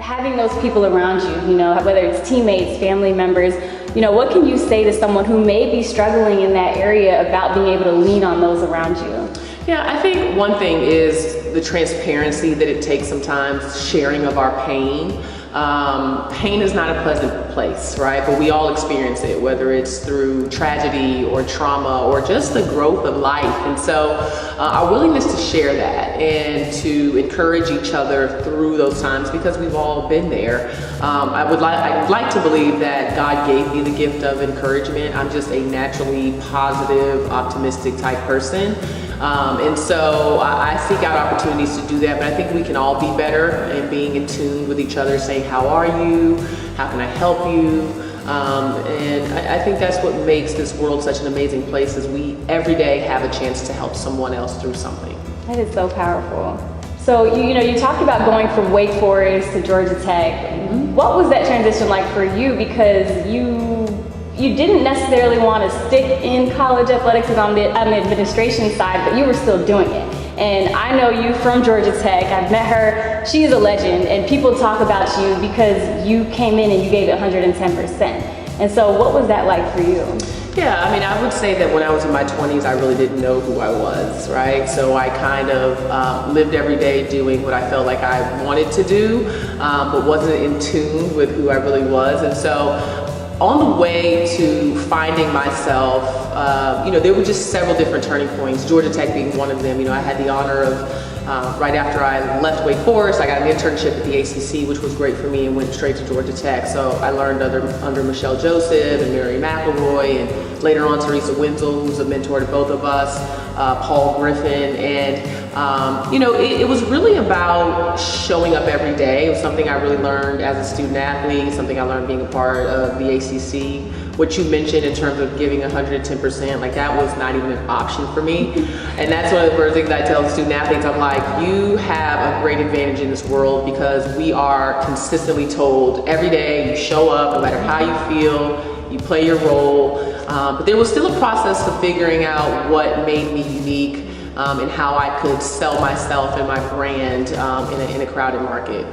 having those people around you, you know, whether it's teammates, family members, you know, what can you say to someone who may be struggling in that area about being able to lean on those around you? Yeah, I think one thing is the transparency that it takes sometimes, sharing of our pain. Pain is not a pleasant place, right? But we all experience it, whether it's through tragedy or trauma or just the growth of life. And so our willingness to share that and to encourage each other through those times, because we've all been there. I'd like to believe that God gave me the gift of encouragement. I'm just a naturally positive, optimistic type person. And so I seek out opportunities to do that, but I think we can all be better in being in tune with each other, saying, how are you? How can I help you? And I think that's what makes this world such an amazing place, is we every day have a chance to help someone else through something. That is so powerful. So you talked about going from Wake Forest to Georgia Tech. Mm-hmm. What was that transition like for you? Because you didn't necessarily want to stick in college athletics on the administration side, but you were still doing it. And I know you from Georgia Tech. I've met her. She is a legend, and people talk about you because you came in and you gave it 110%. And so what was that like for you? Yeah, I mean, I would say that when I was in my 20s, I really didn't know who I was, right? So I kind of lived every day doing what I felt like I wanted to do, but wasn't in tune with who I really was. And so on the way to finding myself, there were just several different turning points, Georgia Tech being one of them. I had the honor of, right after I left Wake Forest, I got an internship at the ACC, which was great for me, and went straight to Georgia Tech. So I learned under Michelle Joseph and Mary McElroy, and later on Teresa Wenzel, who's a mentor to both of us, Paul Griffin, and it was really about showing up every day. It was something I really learned as a student athlete, something I learned being a part of the ACC. What you mentioned in terms of giving 110%, like that was not even an option for me. And that's one of the first things I tell student athletes. I'm like, you have a great advantage in this world because we are consistently told every day you show up, no matter how you feel, you play your role. But there was still a process of figuring out what made me unique and how I could sell myself and my brand in a crowded market.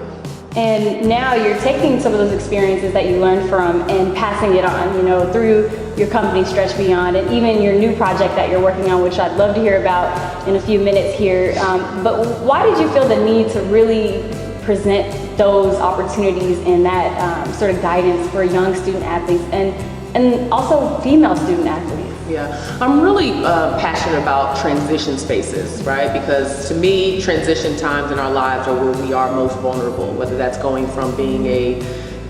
And now you're taking some of those experiences that you learned from and passing it on, through your company Stretch Beyond, and even your new project that you're working on, which I'd love to hear about in a few minutes here. But why did you feel the need to really present those opportunities and that sort of guidance for young student athletes and also female student athletes? Yeah, I'm really passionate about transition spaces, right? Because to me, transition times in our lives are where we are most vulnerable, whether that's going from being a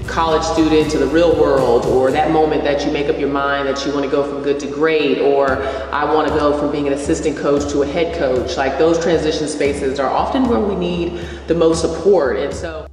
college student to the real world, or that moment that you make up your mind that you want to go from good to great, or I want to go from being an assistant coach to a head coach. Like, those transition spaces are often where we need the most support. And so